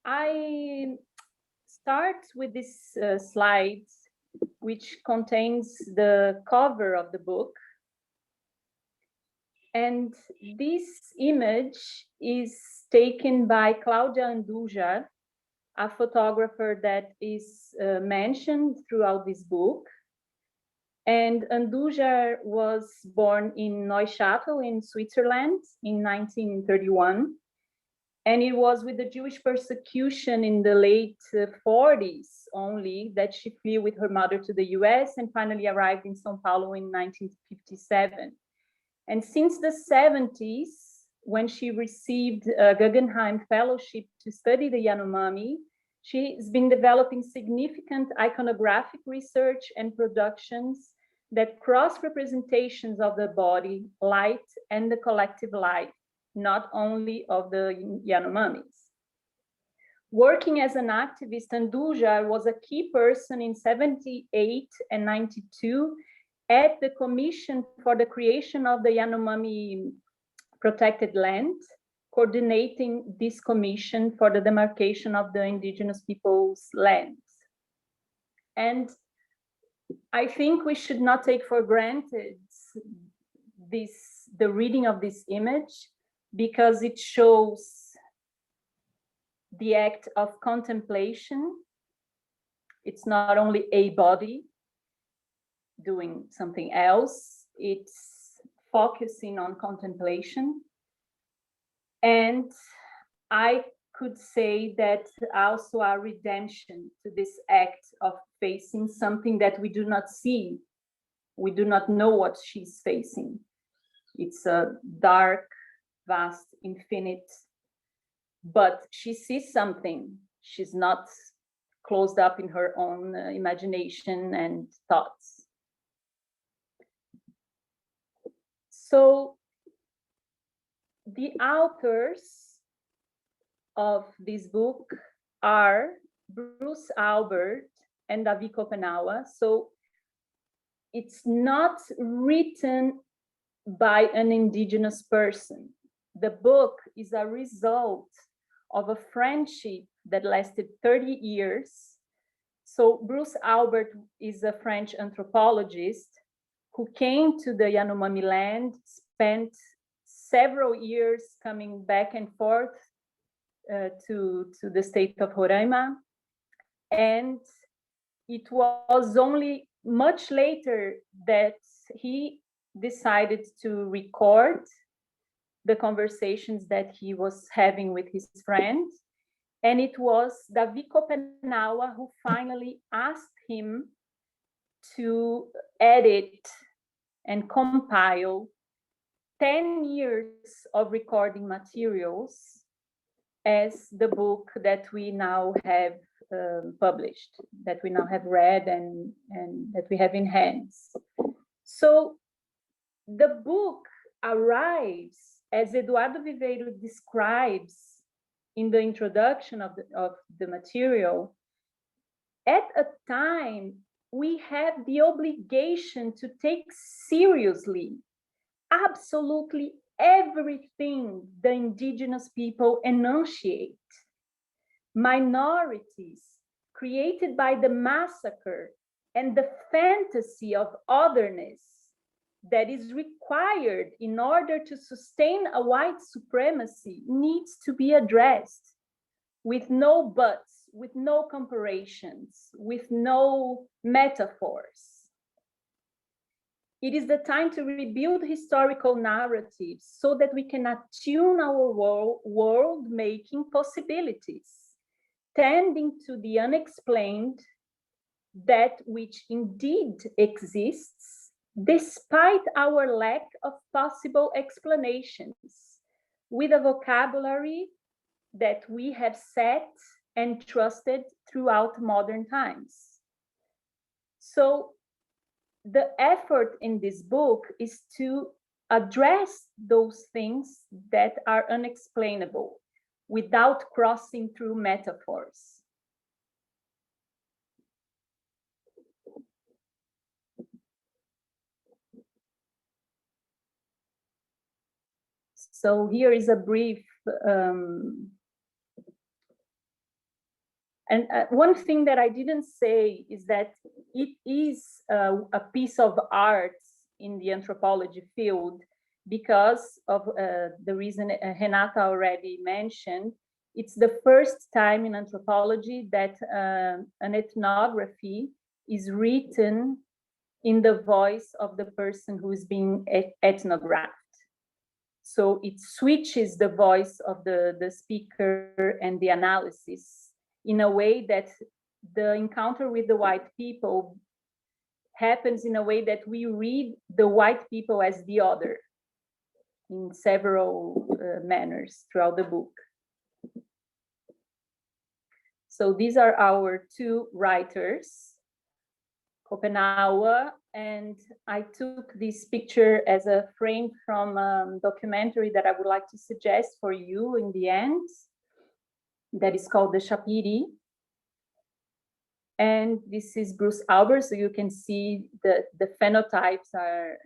I start with this slide, which contains the cover of the book. And this image is taken by Claudia Andujar, a photographer that is mentioned throughout this book. And Andujar was born in Neuchâtel in Switzerland in 1931. And it was with the Jewish persecution in the late 40s only that she flew with her mother to the US and finally arrived in São Paulo in 1957. And since the 70s, when she received a Guggenheim Fellowship to study the Yanomami, she's been developing significant iconographic research and productions that cross representations of the body, light, and the collective life, not only of the Yanomamis. Working as an activist, Andujar was a key person in 78 and 92 at the Commission for the Creation of the Yanomami Protected Land, coordinating this commission for the demarcation of the indigenous people's lands. And I think we should not take for granted the reading of this image, because it shows the act of contemplation. It's not only a body doing something else, it's focusing on contemplation. And I could say that also a redemption to this act of facing something that we do not see. We do not know what she's facing. It's a dark, vast, infinite, but she sees something. She's not closed up in her own imagination and thoughts. So the authors of this book are Bruce Albert and Davi Kopenawa. So it's not written by an indigenous person. The book is a result of a friendship that lasted 30 years. So Bruce Albert is a French anthropologist who came to the Yanomami land, spent several years coming back and forth to the state of Roraima. And it was only much later that he decided to record the conversations that he was having with his friend. And it was Davi Kopenawa who finally asked him to edit and compile 10 years of recording materials as the book that we now have published, that we now have read and that we have in hands. So the book arrives, as Eduardo Viveiros describes in the introduction of the material, at a time we have the obligation to take seriously absolutely everything the indigenous people enunciate. Minorities created by the massacre and the fantasy of otherness that is required in order to sustain a white supremacy needs to be addressed with no buts, with no comparisons, with no metaphors. It is the time to rebuild historical narratives so that we can attune our world-making possibilities, tending to the unexplained, that which indeed exists, despite our lack of possible explanations, with a vocabulary that we have set and trusted throughout modern times. So the effort in this book is to address those things that are unexplainable without crossing through metaphors. So here is a brief And one thing that I didn't say is that it is a piece of art in the anthropology field because of the reason Renata already mentioned. It's the first time in anthropology that an ethnography is written in the voice of the person who is being ethnographed. So it switches the voice of the speaker and the analysis in a way that the encounter with the white people happens in a way that we read the white people as the other in several manners throughout the book. So these are our two writers, Kopenawa, and I took this picture as a frame from a documentary that I would like to suggest for you in the end, that is called the Shapiri. And this is Bruce Albert, so you can see the phenotypes are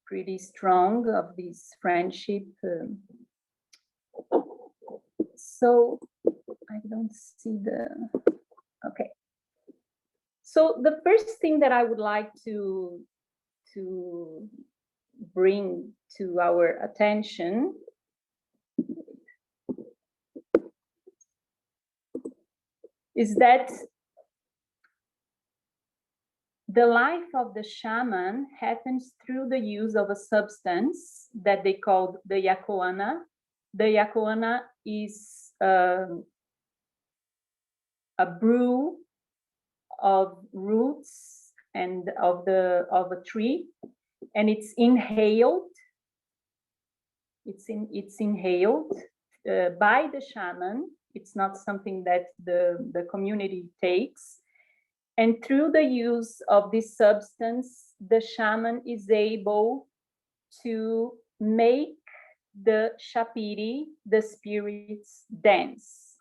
pretty strong of this friendship. So I don't see the, okay. So the first thing that I would like to bring to our attention is that the life of the shaman happens through the use of a substance that they called the yakoana. The yakoana is a brew of roots and of a tree, and it's inhaled. It's inhaled by the shaman. It's not something that the community takes. And through the use of this substance, the shaman is able to make the Shapiri, the spirits, dance.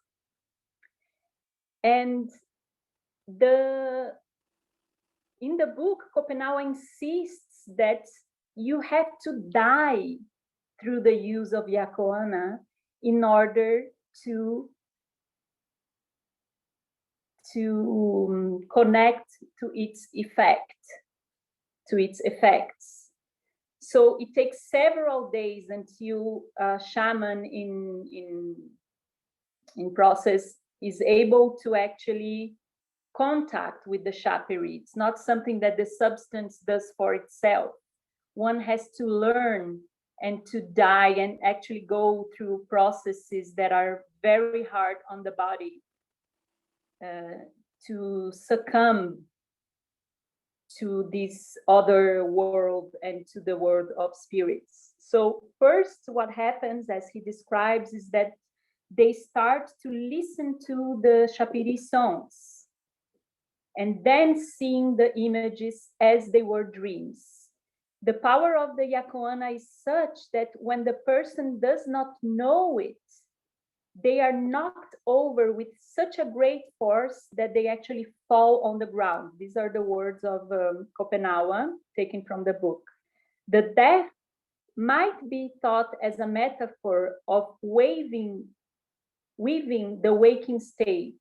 And in the book, Kopenawa insists that you have to die through the use of yakoana in order to connect to its effects. So it takes several days until a shaman in process is able to actually contact with the Shapiri. It's not something that the substance does for itself. One has to learn and to die and actually go through processes that are very hard on the body to succumb to this other world and to the world of spirits. So first, what happens, as he describes, is that they start to listen to the Shapiri songs and then seeing the images as they were dreams. The power of the yakoana is such that when the person does not know it, they are knocked over with such a great force that they actually fall on the ground. These are the words of Kopenawa, taken from the book. The death might be thought as a metaphor of weaving the waking state,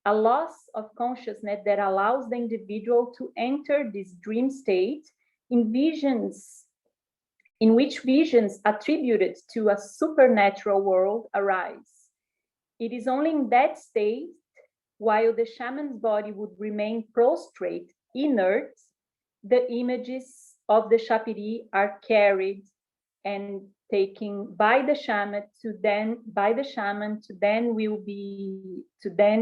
a loss of consciousness that allows the individual to enter this dream state in which visions attributed to a supernatural world arise. It is only in that state, while the shaman's body would remain prostrate, inert, the images of the Shapiri are carried and taken by the shaman to then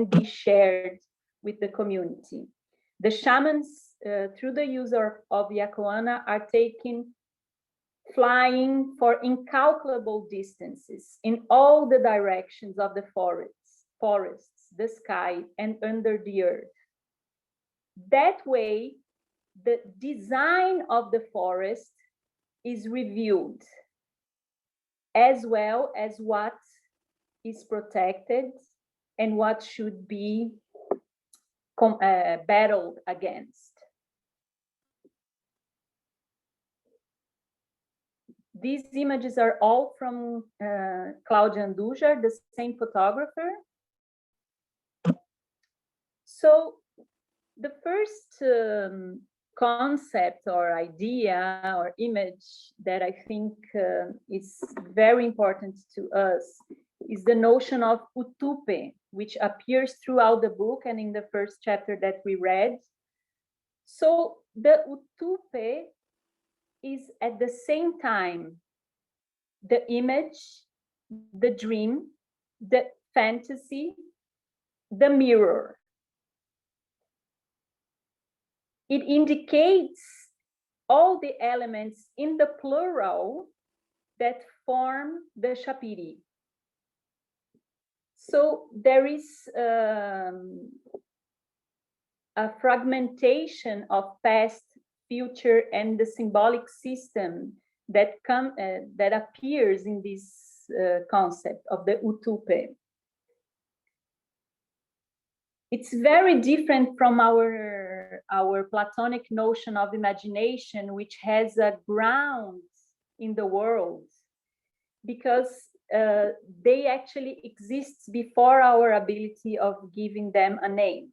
be shared with the community. The shamans, through the use of yakoana, are taken flying for incalculable distances in all the directions of the forests, the sky, and under the earth. That way, the design of the forest is revealed, as well as what is protected and what should be battled against. These images are all from Claudia Andujar, the same photographer. So the first concept or idea or image that I think is very important to us is the notion of Utupe, which appears throughout the book and in the first chapter that we read. So the Utupe is at the same time the image, the dream, the fantasy, the mirror. It indicates all the elements in the plural that form the Shapiri. So there is a fragmentation of past, future, and the symbolic system that appears in this concept of the Utupe. It's very different from our Platonic notion of imagination, which has a ground in the world, because they actually exist before our ability of giving them a name.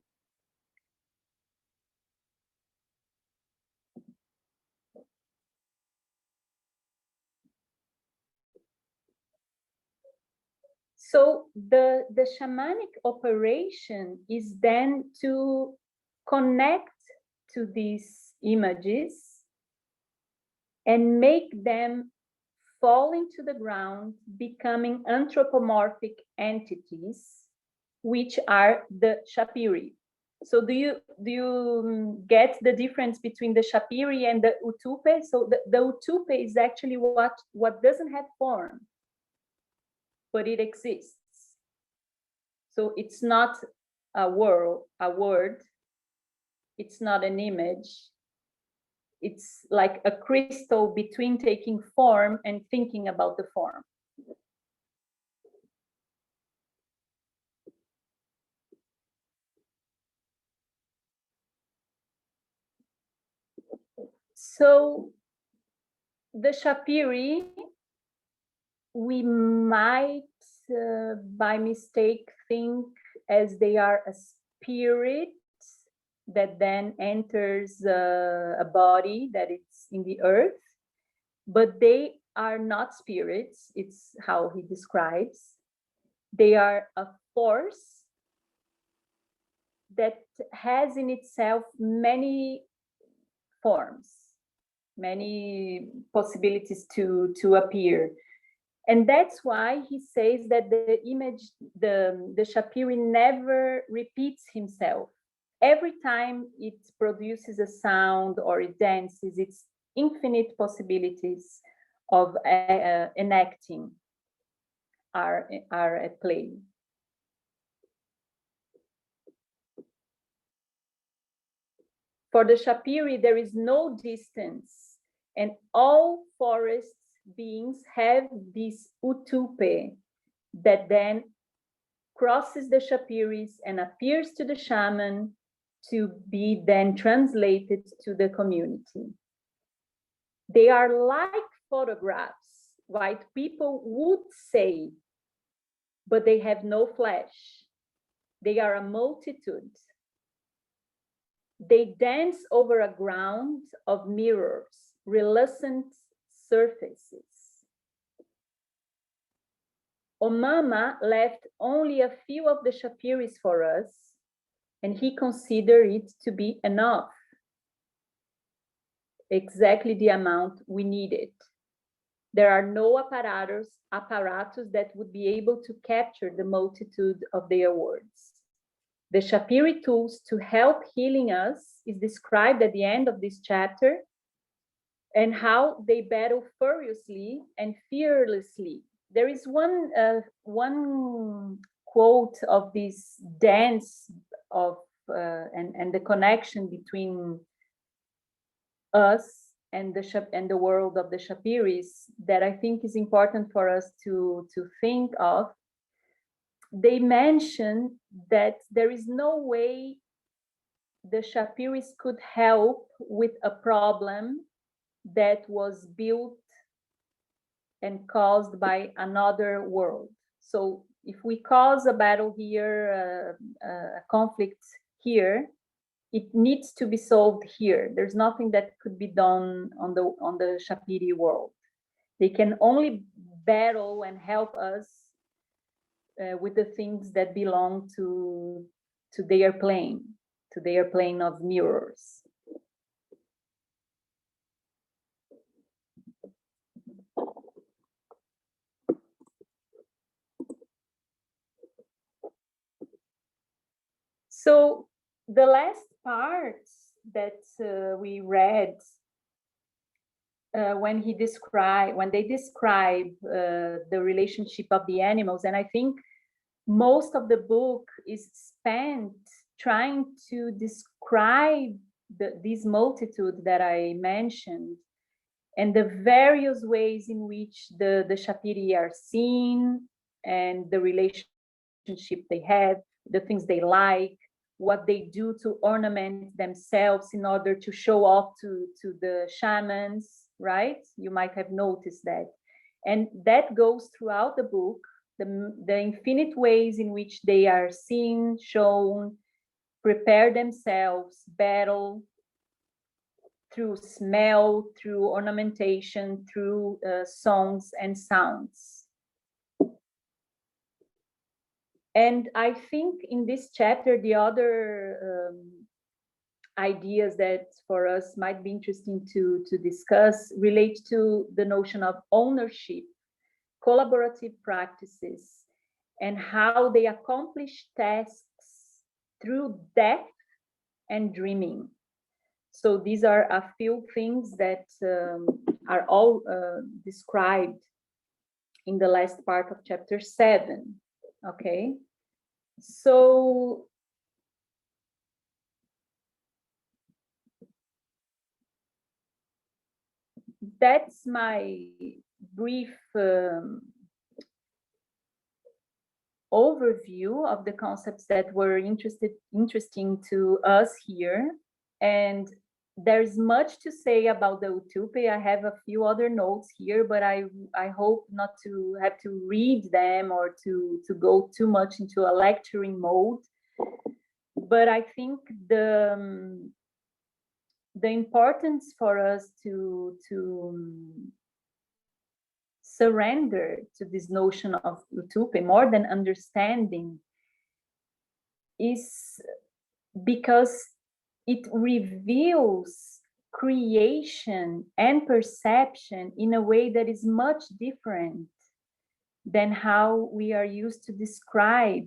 So the shamanic operation is then to connect to these images and make them fall into the ground, becoming anthropomorphic entities, which are the Shapiri. So do you get the difference between the Shapiri and the Utupe? So the Utupe is actually what doesn't have form, but it exists. So it's not a word, it's not an image. It's like a crystal between taking form and thinking about the form. So the Shapiri, we might by mistake think as they are a spirit that then enters a body that is in the earth, but they are not spirits. It's how he describes. They are a force that has in itself many forms, many possibilities to appear. And that's why he says that the image, the Shapiri never repeats himself. Every time it produces a sound or it dances, it's infinite possibilities of enacting are at play. For the Shapiri, there is no distance, and all forest beings have this Utupe that then crosses the Shapiris and appears to the shaman to be then translated to the community. They are like photographs, white people would say, but they have no flesh. They are a multitude. They dance over a ground of mirrors, relucent surfaces. Omama left only a few of the Shapiris for us, and he considered it to be enough, exactly the amount we needed. There are no apparatus that would be able to capture the multitude of their words. The Shapiri tools to help healing us is described at the end of this chapter, and how they battle furiously and fearlessly. There is one quote of this dance of and the connection between us and the world of the Shapiris that I think is important for us to think of. They mention that there is no way the Shapiris could help with a problem that was built and caused by another world. So if we cause a battle here, a conflict here, it needs to be solved here. There's nothing that could be done on the Shapiri world. They can only battle and help us with the things that belong to their plane of mirrors. So the last part that we read, when they describe the relationship of the animals, and I think most of the book is spent trying to describe this multitude that I mentioned, and the various ways in which the Shapiri are seen, and the relationship they have, the things they like, what they do to ornament themselves in order to show off to the shamans, right? You might have noticed that. And that goes throughout the book, the infinite ways in which they are seen, shown, prepare themselves, battle, through smell, through ornamentation, through songs and sounds. And I think in this chapter, the other ideas that for us might be interesting to discuss relate to the notion of ownership, collaborative practices, and how they accomplish tasks through death and dreaming. So these are a few things that are all described in the last part of chapter 7. Okay, so that's my brief overview of the concepts that were interesting to us here. And there's much to say about the Utupe. I have a few other notes here, but I hope not to have to read them or to go too much into a lecturing mode. But I think the importance for us to surrender to this notion of Utupe, more than understanding, is because it reveals creation and perception in a way that is much different than how we are used to describe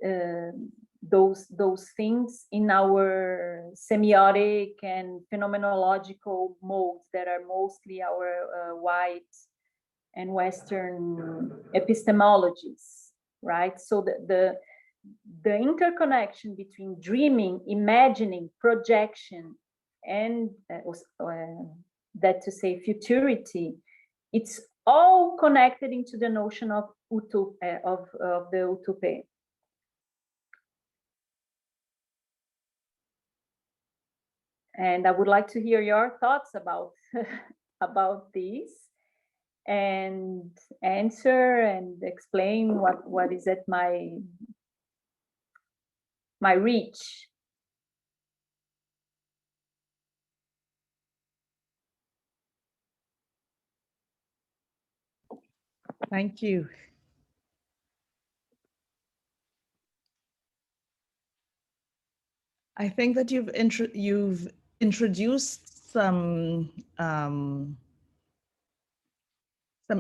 those things in our semiotic and phenomenological modes that are mostly our white and Western epistemologies, right? So the interconnection between dreaming, imagining, projection, and that to say futurity, it's all connected into the notion of Utupe, of the Utupe. And I would like to hear your thoughts about about this, and answer and explain what is at my reach. Thank you. I think that you've introduced some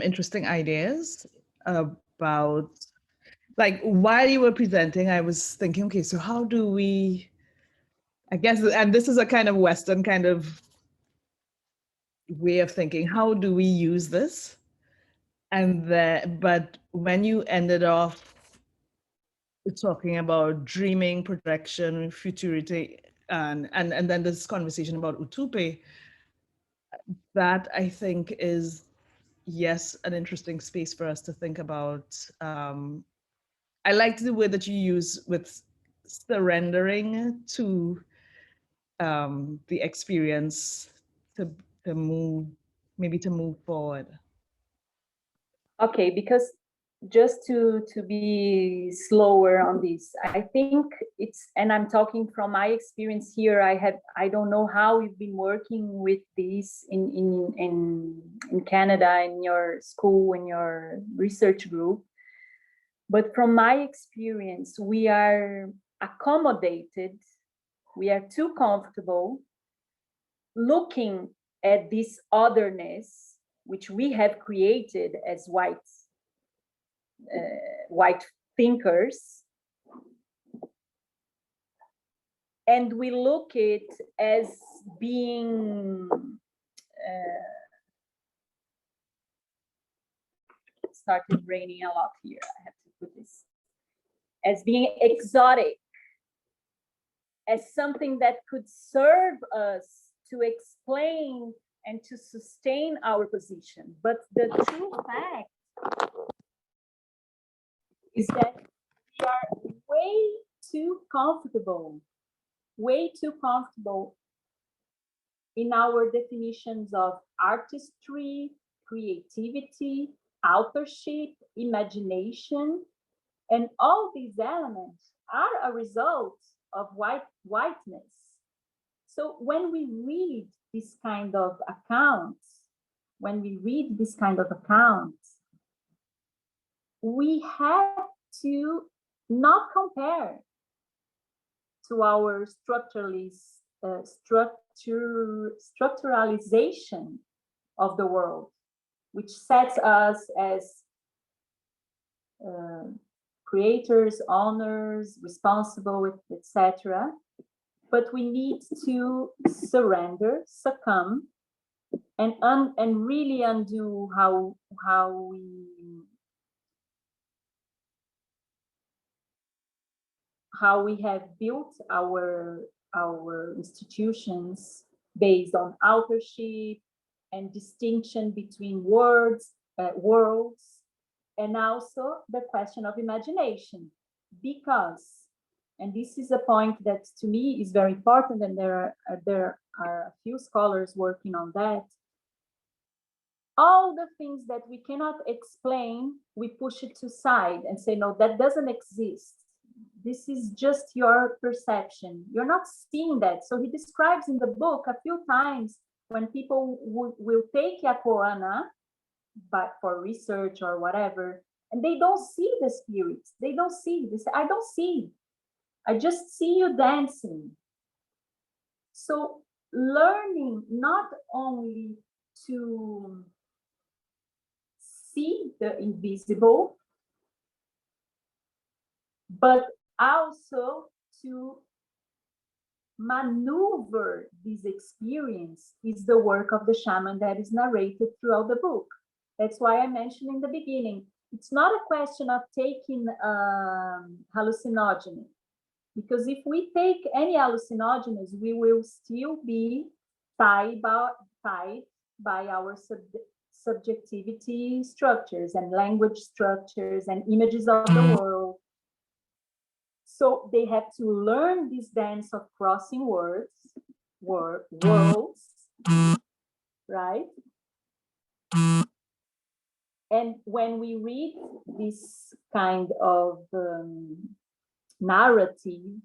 interesting ideas about, like, while you were presenting, I was thinking, okay, so how do we, I guess, and this is a kind of Western kind of way of thinking, how do we use this? But when you ended off talking about dreaming, projection, futurity, and then this conversation about Utupe, that I think is, yes, an interesting space for us to think about. I liked the word that you use with surrendering to the experience to move, maybe to move forward. Okay, because just to be slower on this, I think it's, and I'm talking from my experience here, I don't know how you've been working with this in Canada, in your school, in your research group, but from my experience, we are accommodated, we are too comfortable looking at this otherness which we have created as white thinkers, and we look it as being started raining a lot here, I have to put this, as being exotic, as something that could serve us to explain and to sustain our position. But the true fact is that we are way too comfortable in our definitions of artistry, creativity, authorship, imagination, and all these elements are a result of whiteness. So when we read this kind of accounts, we have to not compare to our structuralization of the world, which sets us as creators, owners, responsible, etc. But we need to surrender, succumb, and really undo how we have built our institutions based on authorship and distinction between worlds, and also the question of imagination. Because, and this is a point that to me is very important, and there are a few scholars working on that, all the things that we cannot explain, we push it aside and say, no, that doesn't exist. This is just your perception. You're not seeing that. So he describes in the book a few times when people will take Yapoana, but for research or whatever, and they don't see the spirits. They don't see this. I don't see. I just see you dancing. So learning not only to see the invisible, but also to maneuver this experience is the work of the shaman that is narrated throughout the book. That's why I mentioned in the beginning, it's not a question of taking hallucinogen, because if we take any hallucinogens, we will still be tied by our subjectivity structures and language structures and images of the world. So they have to learn this dance of crossing worlds, right? And when we read this kind of narrative,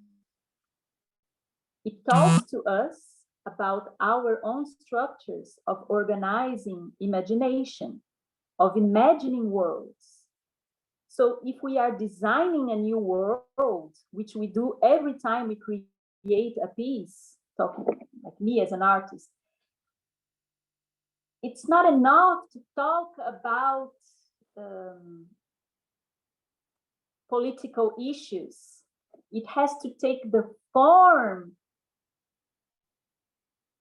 it talks to us about our own structures of organizing imagination, of imagining worlds. So if we are designing a new world, which we do every time we create a piece, talking like me as an artist, it's not enough to talk about political issues. It has to take the form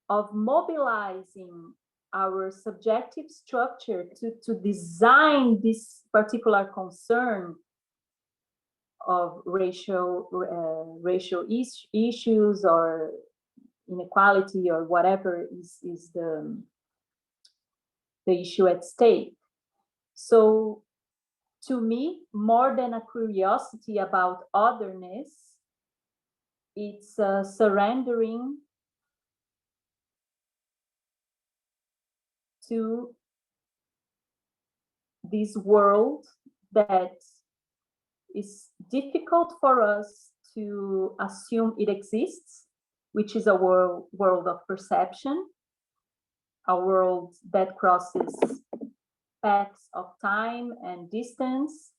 of mobilizing our subjective structure to design this particular concern of racial issues or inequality or whatever is the issue at stake. So to me, more than a curiosity about otherness, it's surrendering to this world that is difficult for us to assume it exists, which is a world of perception, a world that crosses paths of time and distance.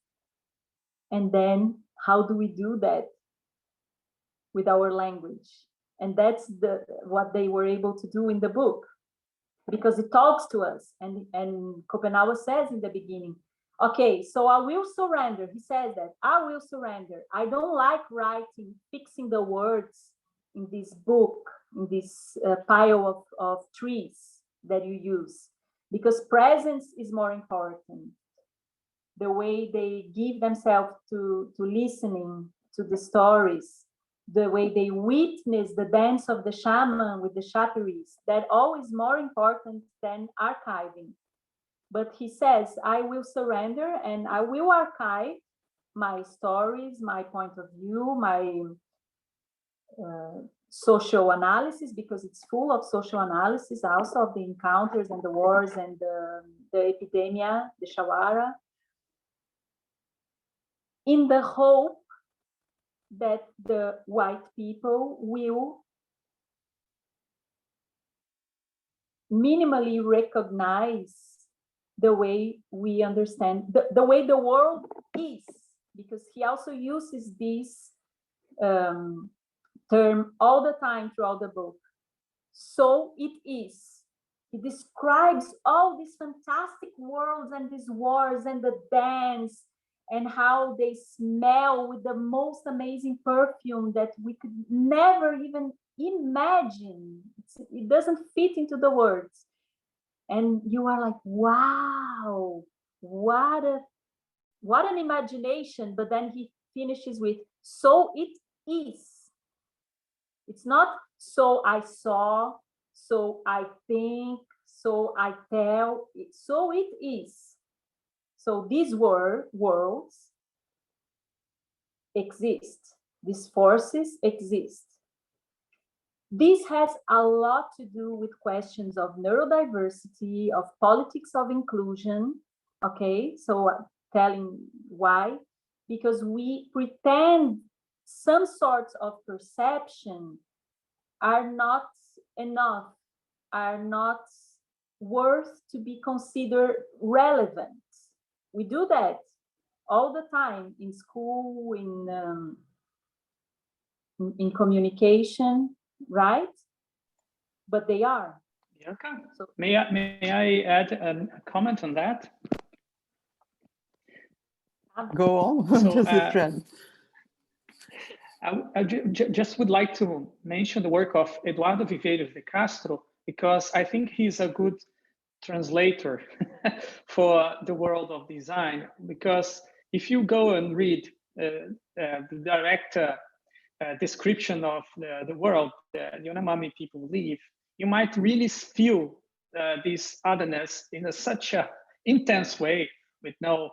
And then how do we do that with our language? And that's what they were able to do in the book, because it talks to us. And Kopenawa says in the beginning, okay, so I will surrender. He says that I will surrender. I don't like writing, fixing the words in this book, in this pile of trees that you use, because presence is more important. The way they give themselves to listening to the stories, the way they witness the dance of the shaman with the Shapiris, that all is more important than archiving. But he says, I will surrender and I will archive my stories, my point of view, my social analysis, because it's full of social analysis also of the encounters and the wars and the epidemia, the Shawara, in the hope that the white people will minimally recognize the way we understand, the way the world is, because he also uses this term all the time throughout the book. So it is. He describes all these fantastic worlds and these wars and the dance and how they smell with the most amazing perfume that we could never even imagine. It doesn't fit into the words. And you are like, wow, what an imagination. But then he finishes with, so it is. It's not so I saw, so I think, so I tell, so it is. So these worlds exist. These forces exist. This has a lot to do with questions of neurodiversity, of politics of inclusion. Okay, so telling why? Because we pretend some sorts of perception are not enough, are not worth to be considered relevant. We do that all the time in school, in communication, right? But they are. Okay. So, may I add a comment on that? Go on. So, I just would like to mention the work of Eduardo Viveiros de Castro, because I think he's a good translator for the world of design. Because if you go and read the direct description of the world the Yanomami people live, you might really feel this otherness in such an intense way with no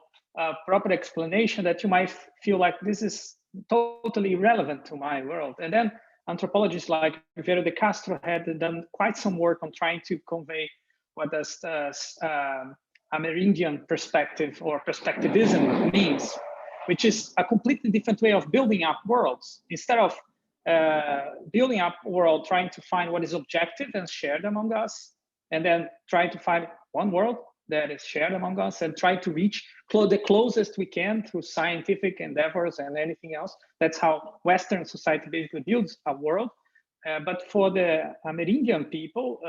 proper explanation that you might feel like this is totally irrelevant to my world. And then anthropologists like Viveiros de Castro had done quite some work on trying to convey what does Amerindian perspective or perspectivism means, which is a completely different way of building up worlds. Instead of building up a world, trying to find what is objective and shared among us, and then trying to find one world that is shared among us and try to reach the closest we can through scientific endeavors and anything else. That's how Western society basically builds a world. But for the Amerindian people,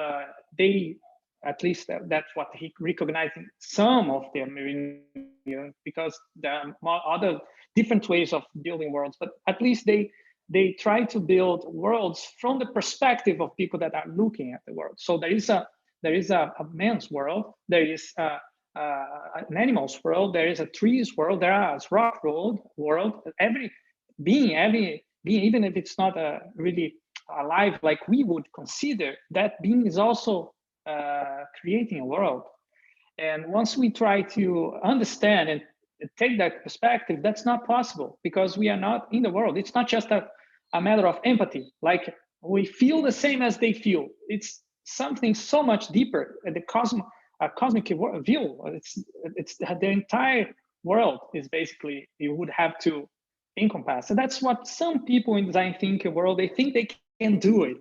they, at least that's what he recognized in some of the Amerindian, because there are other different ways of building worlds, but at least they try to build worlds from the perspective of people that are looking at the world. So there is a man's world, there is an animal's world, there is a tree's world, there is rock world. Every being, even if it's not really alive like we would consider, that being is also creating a world. And once we try to understand and take that perspective, that's not possible, because we are not in the world. It's not just a matter of empathy, like we feel the same as they feel. It's something so much deeper, the cosmic view. It's the entire world is basically, you would have to encompass. And that's what some people in design thinking world, they think they can do it.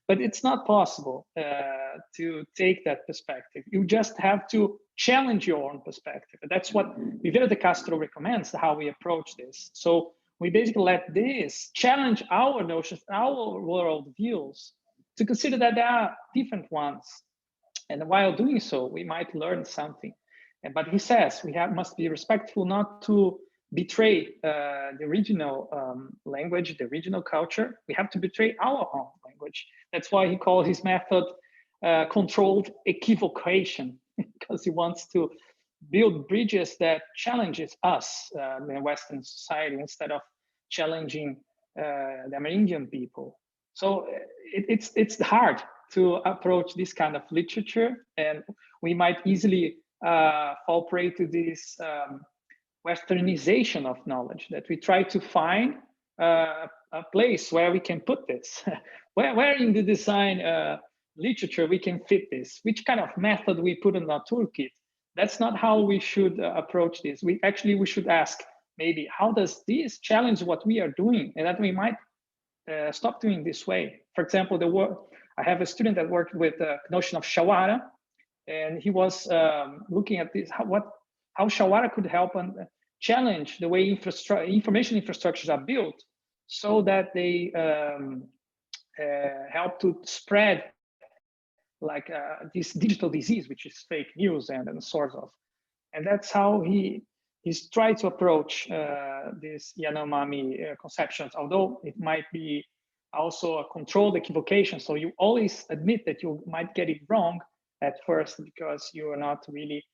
But it's not possible to take that perspective. You just have to challenge your own perspective. And that's what Viveiros de Castro recommends, how we approach this. So we basically let this challenge our notions, our world views, to consider that there are different ones. And while doing so, we might learn something. But he says we must be respectful not to betray the original language, the original culture. We have to betray our own language. That's why he calls his method controlled equivocation, because he wants to build bridges that challenges us in Western society instead of challenging the Amerindian people. So it's hard to approach this kind of literature, and we might easily fall prey to this Westernization of knowledge, that we try to find a place where we can put this, where in the design literature we can fit this, which kind of method we put in our toolkit. That's not how we should approach this. We should ask, maybe, how does this challenge what we are doing, and that we might stop doing this way. For example, I have a student that worked with the notion of Shawara, and he was looking at this, how Shawara could help and challenge the way information infrastructures are built, so that they help to spread like this digital disease, which is fake news and source of. And that's how he's tried to approach these Yanomami conceptions, although it might be also a controlled equivocation. So you always admit that you might get it wrong at first, because you are not really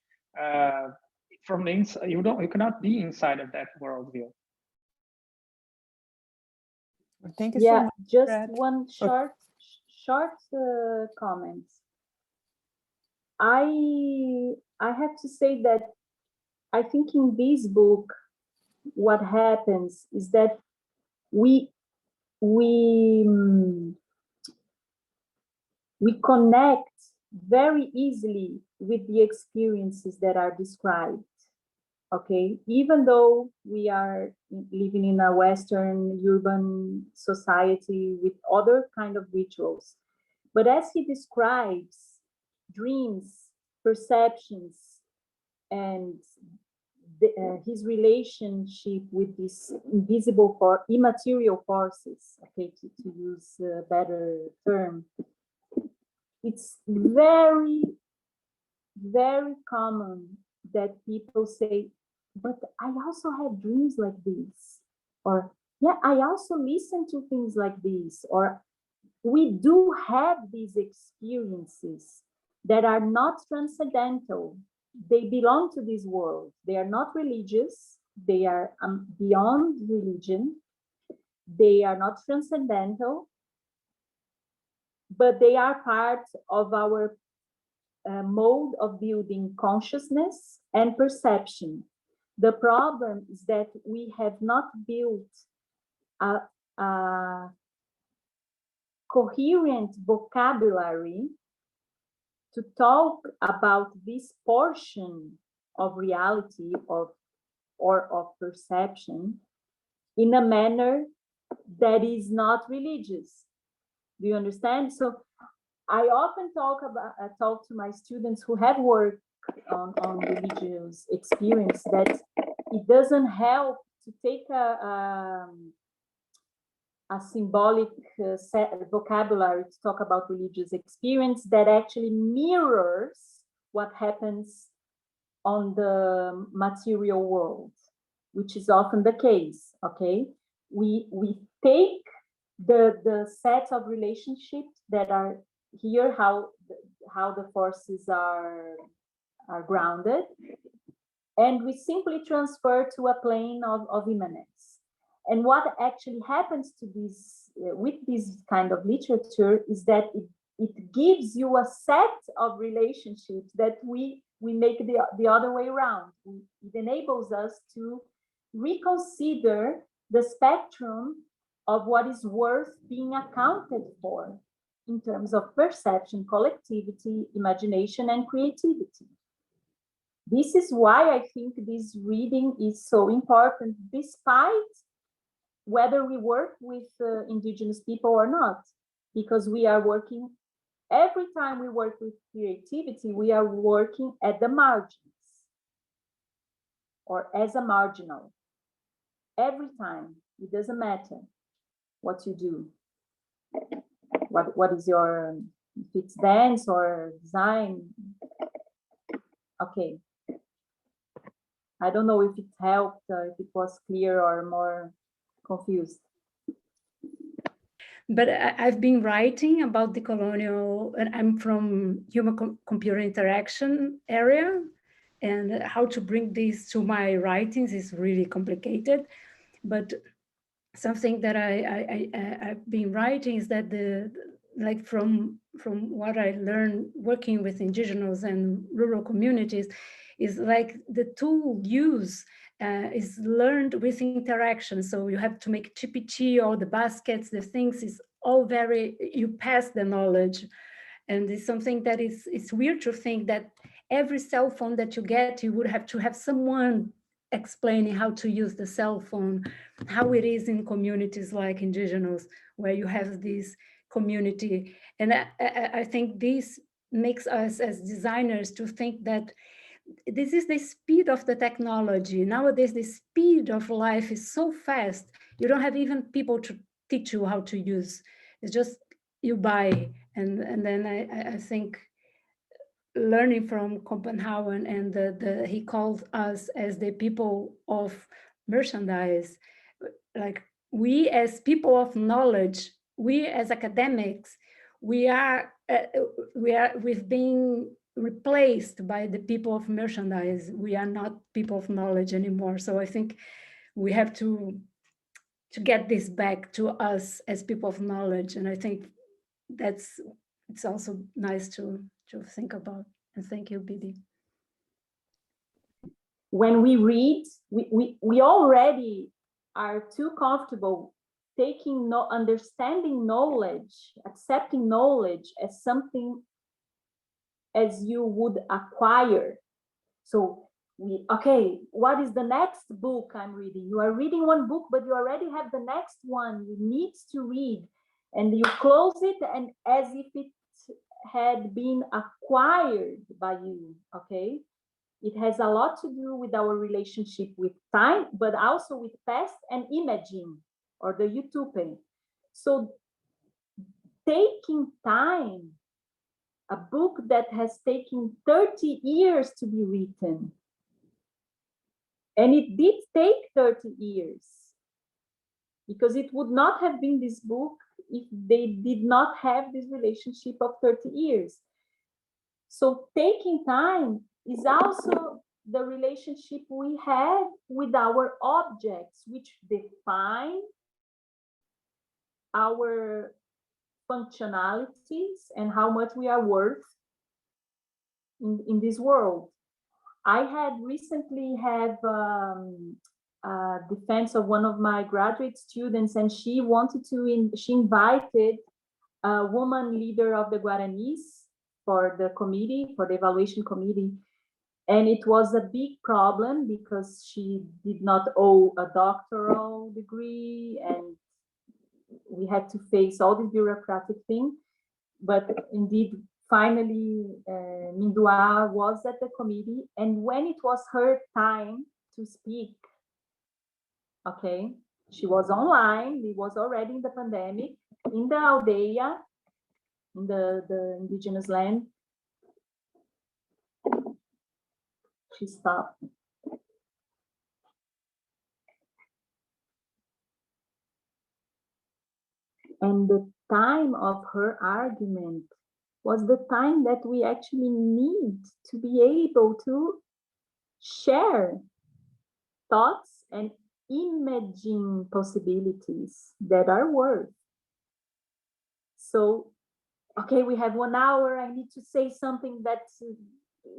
from the inside. You cannot be inside of that worldview. Thank you so much. Just Brad. one short comment. I have to say that I think in this book, what happens is that we connect very easily with the experiences that are described. Okay, even though we are living in a Western urban society with other kind of rituals, but as he describes dreams, perceptions, and his relationship with these invisible immaterial forces, okay, to use a better term, it's very, very common that people say, but I also have dreams like this, or yeah, I also listen to things like this, or we do have these experiences that are not transcendental. They belong to this world. They are not religious. They are beyond religion. They are not transcendental, but they are part of our mode of building consciousness and perception. The problem is that we have not built a coherent vocabulary to talk about this portion of reality or of perception in a manner that is not religious. Do you understand? So I often talk to my students who have worked on religious experience that it doesn't help to take a symbolic vocabulary to talk about religious experience that actually mirrors what happens on the material world, which is often the case. Okay, we take the set of relationships that are here, how the forces are grounded, and we simply transfer to a plane of immanence. And what actually happens to this with this kind of literature is that it gives you a set of relationships that we make the other way around. It enables us to reconsider the spectrum of what is worth being accounted for in terms of perception, collectivity, imagination, and creativity. This is why I think this reading is so important, despite whether we work with indigenous people or not, because we are working, every time we work with creativity, we are working at the margins or as a marginal. Every time, it doesn't matter what you do. What is your, if it's dance or design. Okay. I don't know if it helped, if it was clear or more confused. But I've been writing about the colonial, and I'm from human-computer interaction area, and how to bring this to my writings is really complicated. But something that I've been writing is that like from what I learned working with indigenous and rural communities, is like the tool use is learned with interaction. So you have to make TPT, all the baskets, the things is all very, you pass the knowledge. And it's something that it's weird to think that every cell phone that you get, you would have to have someone explaining how to use the cell phone, how it is in communities like indigenous, where you have this community. And I think this makes us as designers to think that this is the speed of the technology. Nowadays, the speed of life is so fast. You don't have even people to teach you how to use. It's just you buy. And then I think learning from Kopenawa, and he called us as the people of merchandise. Like we as people of knowledge, we as academics, we've been replaced by the people of merchandise. We are not people of knowledge anymore. So I think we have to get this back to us as people of knowledge. And I think it's also nice to think about. And thank you, Bibi. When we read, we already are too comfortable understanding knowledge, accepting knowledge as something as you would acquire. So okay, what is the next book I'm reading? You are reading one book, but you already have the next one you need to read, and you close it, and as if it had been acquired by you. Okay, it has a lot to do with our relationship with time, but also with past and imaging, or the Utupe. So taking time, a book that has taken 30 years to be written, and it did take 30 years, because it would not have been this book if they did not have this relationship of 30 years. So taking time is also the relationship we have with our objects, which define our functionalities and how much we are worth in this world. I had recently had a defense of one of my graduate students, and she invited a woman leader of the Guaranis for the committee, for the evaluation committee. And it was a big problem because she did not owe a doctoral degree, and we had to face all the bureaucratic thing. But indeed, finally, Mindua was at the committee, and when it was her time to speak, okay, she was online. It was already in the pandemic, in the aldeia, in the indigenous land. She stopped. And the time of her argument was the time that we actually need to be able to share thoughts and imaging possibilities that are worth. So, okay, we have 1 hour. I need to say something that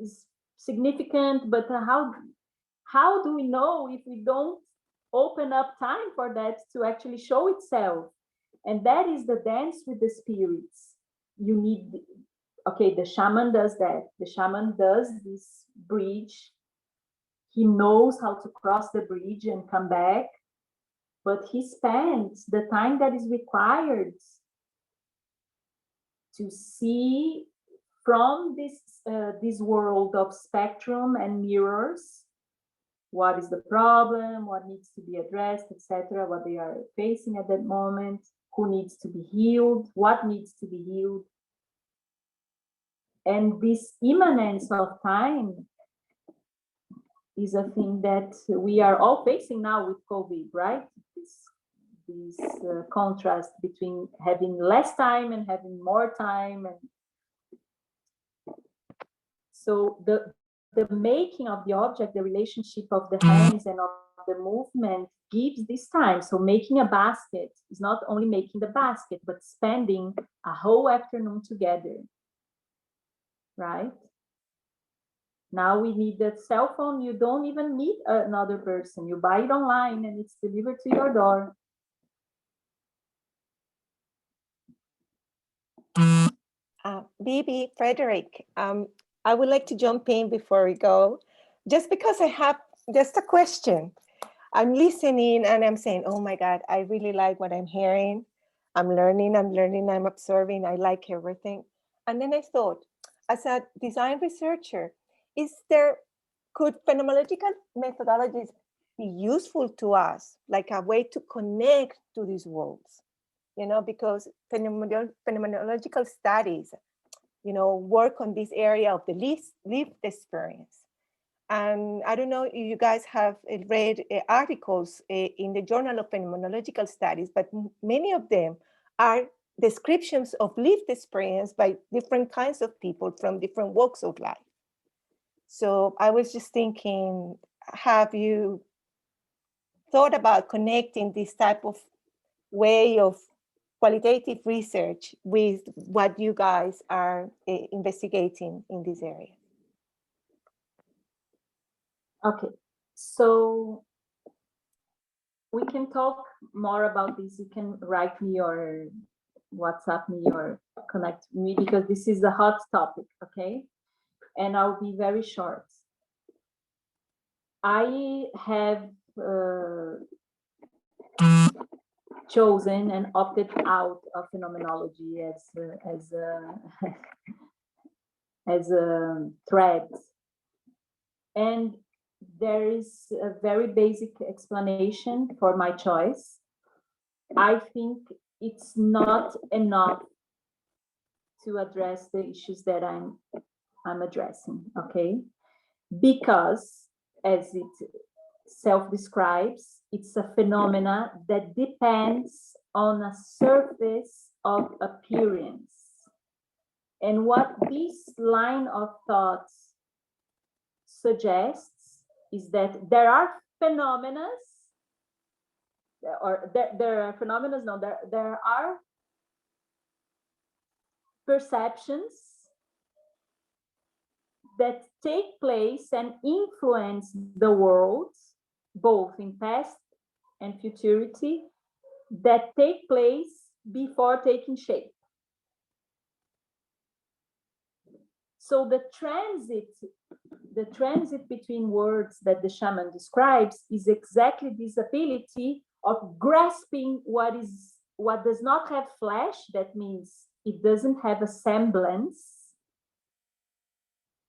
is significant, but how do we know if we don't open up time for that to actually show itself? And that is the dance with the spirits. You need, okay, the shaman does that. The shaman does this bridge he knows how to cross the bridge and come back, but he spends the time that is required to see from this world of spectrum and mirrors, what is the problem, what needs to be addressed, etc., what they are facing at that moment, who needs to be healed, what needs to be healed. And this immanence of time is a thing that we are all facing now with COVID, right? This contrast between having less time and having more time. And so the making of the object, the relationship of the hands and of the movement gives this time. So making a basket is not only making the basket, but spending a whole afternoon together, right? Now we need the cell phone. You don't even meet another person. You buy it online and it's delivered to your door. Bibi, Frederick, I would like to jump in before we go, just because I have just a question. I'm listening and I'm saying, oh my God, I really like what I'm hearing. I'm learning, I'm observing, I like everything. And then I thought, as a design researcher, could phenomenological methodologies be useful to us, like a way to connect to these worlds? You know, because phenomenological studies, you know, work on this area of the lived experience. And I don't know if you guys have read articles in the Journal of Phenomenological Studies, but many of them are descriptions of lived experience by different kinds of people from different walks of life. So I was just thinking, have you thought about connecting this type of way of qualitative research with what you guys are investigating in this area? Okay, so we can talk more about this. You can write me or WhatsApp me or connect me, because this is a hot topic, okay? And I'll be very short. I have chosen and opted out of phenomenology as a thread. And there is a very basic explanation for my choice. I think it's not enough to address the issues that I'm addressing, okay? Because as it self-describes, it's a phenomena that depends on a surface of appearance. And what this line of thought suggests is that there are phenomena, or there are phenomena, no, there are perceptions that take place and influence the world, both in past and futurity, that take place before taking shape. So the transit between words that the shaman describes is exactly this ability of grasping what does not have flesh. That means it doesn't have a semblance,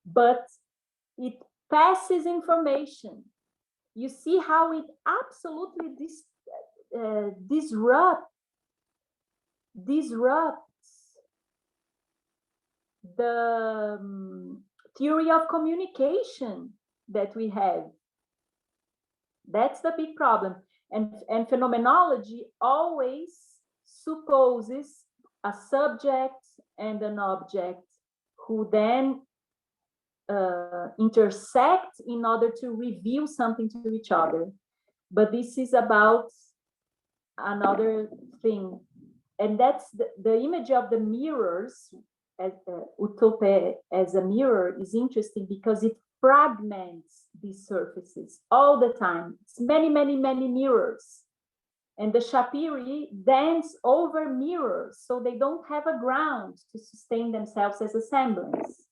but it passes information. You see how it absolutely disrupts the theory of communication that we have. That's the big problem. And phenomenology always supposes a subject and an object who then intersect in order to reveal something to each other. But this is about another thing. And that's the image of the mirrors, as Utupe as a mirror, is interesting because it fragments these surfaces all the time. It's many, many, many mirrors. And the Shapiri dance over mirrors, so they don't have a ground to sustain themselves as a semblance.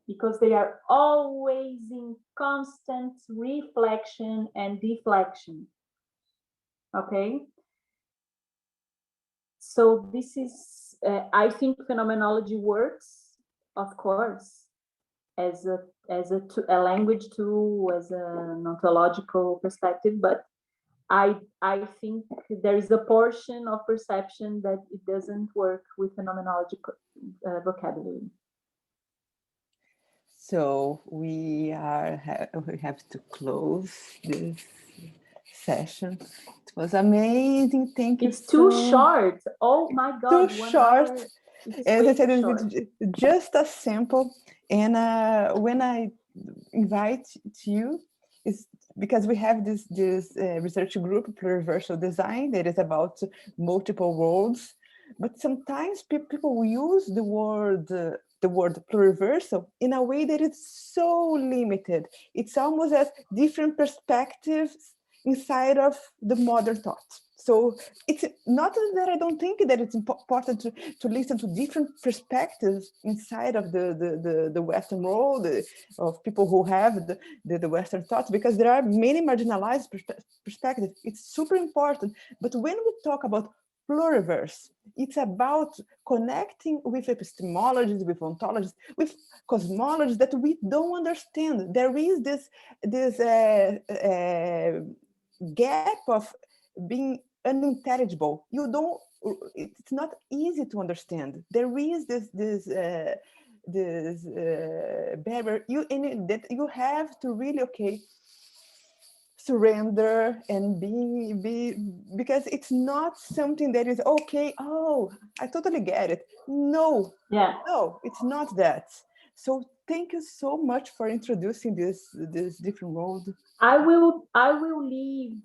because they are always in constant reflection and deflection. Okay? So this is, I think phenomenology works, of course, as a language tool, as an ontological perspective, but I think there is a portion of perception that it doesn't work with phenomenology vocabulary. So we have to close this session. It was amazing. Thank you. It's too short. Oh my God! Too 1 short. hour. As I said, it's just a sample. And when I invite you, is because we have this research group, Pluriversal Design, that is about multiple worlds. But sometimes people use the word pluriversal in a way that is so limited. It's almost as different perspectives inside of the modern thought. So it's not that I don't think that it's important to listen to different perspectives inside of the Western world, of people who have the Western thoughts, because there are many marginalized perspectives. It's super important. But when we talk about pluriverse, it's about connecting with epistemologies, with ontologies, with cosmologies that we don't understand. There is this gap of being unintelligible. It's not easy to understand. There is this barrier that you have to really surrender and be, because it's not something that is okay. Oh, I totally get it. No, it's not that. So thank you so much for introducing this different world. I will leave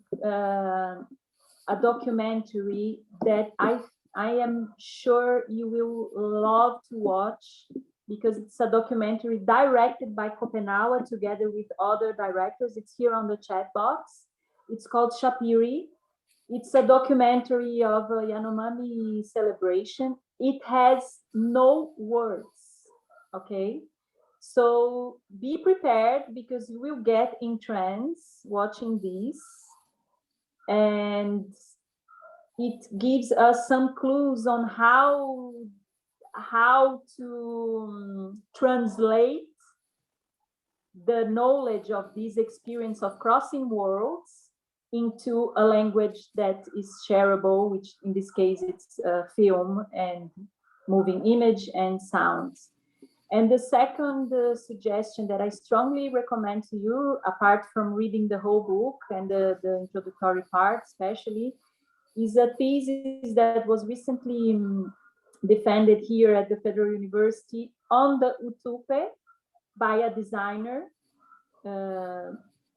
a documentary that I am sure you will love to watch, because it's a documentary directed by Kopenawa together with other directors. It's here on the chat box. It's called Shapiri. It's a documentary of a Yanomami celebration. It has no words, okay? So be prepared, because you will get in trance watching this. And it gives us some clues on how to translate the knowledge of this experience of crossing worlds into a language that is shareable, which in this case it's film and moving image and sounds. And the second suggestion that I strongly recommend to you, apart from reading the whole book and the introductory part especially, is a thesis that was recently defended here at the Federal University on the Utupe by a designer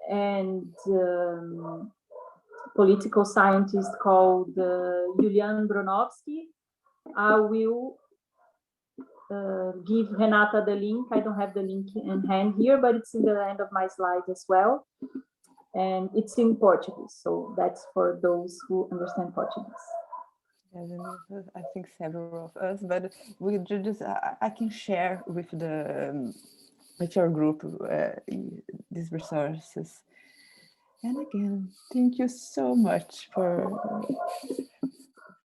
and political scientist called Julian Bronowski. I will give Renata the link. I don't have the link in hand here, but it's in the end of my slides as well. And it's in Portuguese, so that's for those who understand Portuguese. I think several of us, but we just I can share with your group these resources. And again, thank you so much